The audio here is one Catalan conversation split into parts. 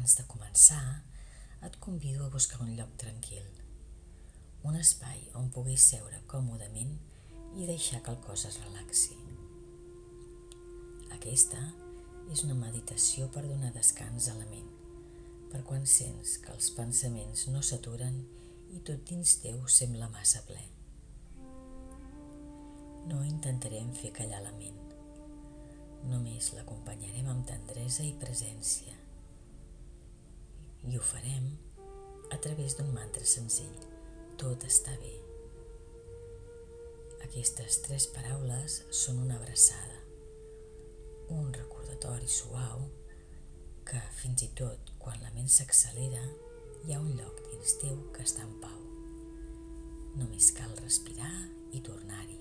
Abans de començar, et convido a buscar un lloc tranquil, un espai on puguis seure còmodament i deixar que el cos es relaxi. Aquesta és una meditació per donar descans a la ment, per quan sents que els pensaments no s'aturen i tot dins teu sembla massa ple. No intentarem fer callar la ment, només l'acompanyarem amb tendresa i presència. I ho farem a través d'un mantra senzill: tot està bé. Aquestes 3 paraules són una abraçada, un recordatori suau que fins i tot quan la ment s'accelera hi ha un lloc dins teu que està en pau. Només cal respirar i tornar-hi.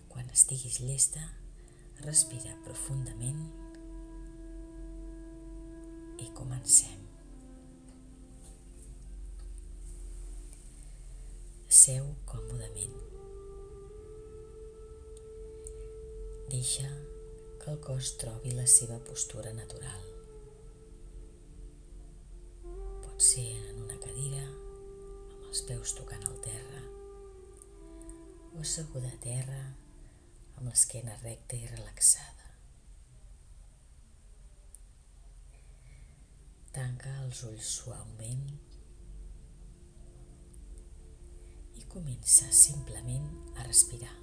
Quan estiguis llesta, respira profundament i comencem. Seu còmodament. Deixa que el cos trobi la seva postura natural. Pot ser en una cadira, amb els peus tocant el terra, o asseguda a terra, amb l'esquena recta i relaxada. Tanca els ulls suaument i comença simplement a respirar.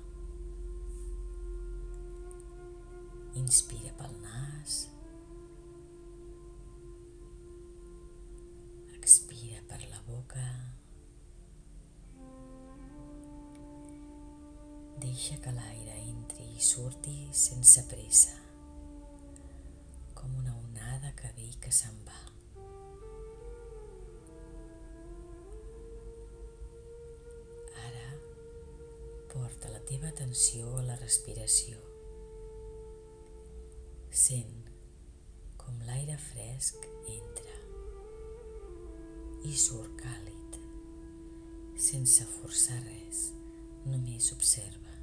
Inspira pel nas, expira per la boca, deixa que l'aire entri i surti sense pressa, com una onada que ve i que se'n va. Ara porta la teva atenció a la respiració. Sent com l'aire fresc entra i surt càlid, sense forçar res, només observa.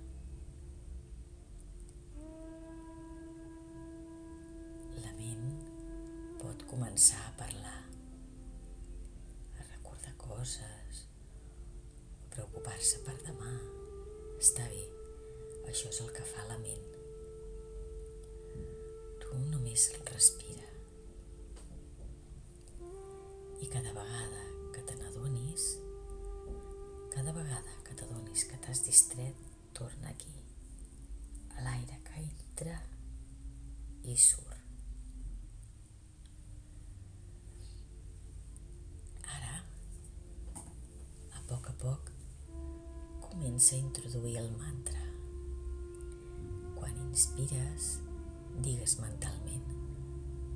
La ment pot començar a parlar, a recordar coses, o preocupar-se per demà. Està bé, això és el que fa la ment. Tu només respira. I cada vegada que t'adonis que t'has distret, torna aquí, a l'aire que entra i surt. Ara, a poc, comença a introduir el mantra. Quan inspires, digues mentalment: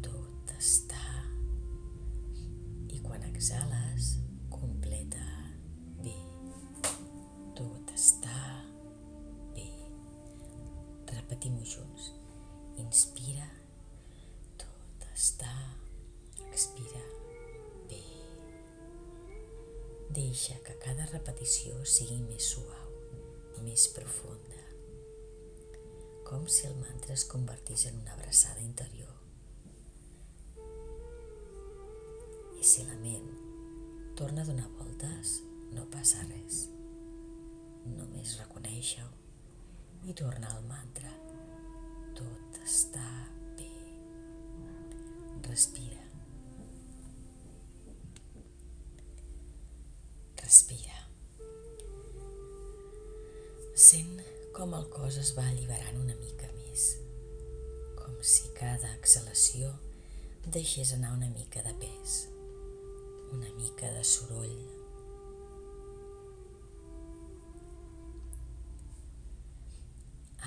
tot està, i quan exhales, completa: bé, tot està bé. Repetim-ho junts. Inspira, tot està, expira, bé. Deixa que cada repetició sigui més suau, més profunda, com si el mantra es convertís en una abraçada interior. I si la ment torna a donar voltes, no passa res. Només reconeix-ho i torna al mantra: tot està bé. Respira. Respira. Sent com el cos es va alliberant una mica més, com si cada exhalació deixés anar una mica de pes, una mica de soroll.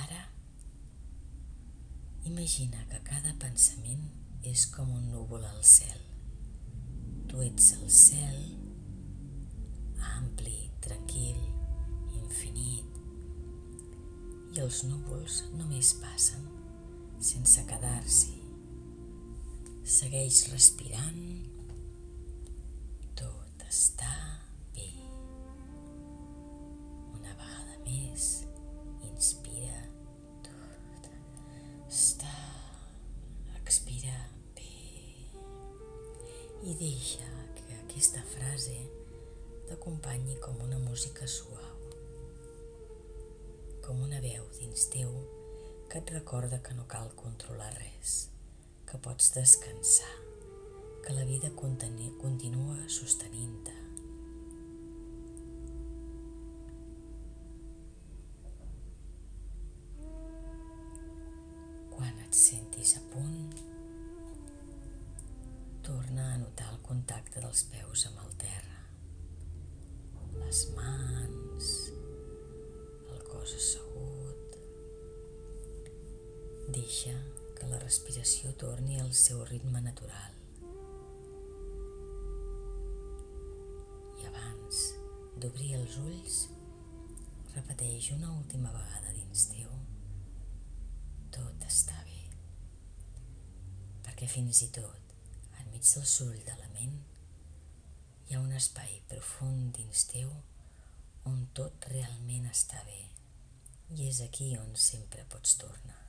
Ara, imagina que cada pensament és com un núvol al cel. Tu ets el cel, ampli, tranquil, infinit, i els núvols només passen, sense quedar-s'hi. Segueix respirant. Tot està bé. Una vegada més, inspira. Tot està. Expira bé. i deixa que aquesta frase t'acompanyi com una música suau, com una veu dins teu que et recorda que no cal controlar res, que pots descansar, que la vida continua sostenint-te. Quan et sentis a punt, torna a notar el contacte dels peus amb el terra, les mans, el cos assegut. Deixa que la respiració torni al seu ritme natural. I abans d'obrir els ulls, repeteix una última vegada dins teu: tot està bé. Perquè fins i tot enmig del soroll de la ment hi ha un espai profund dins teu on tot realment està bé, i és aquí on sempre pots tornar.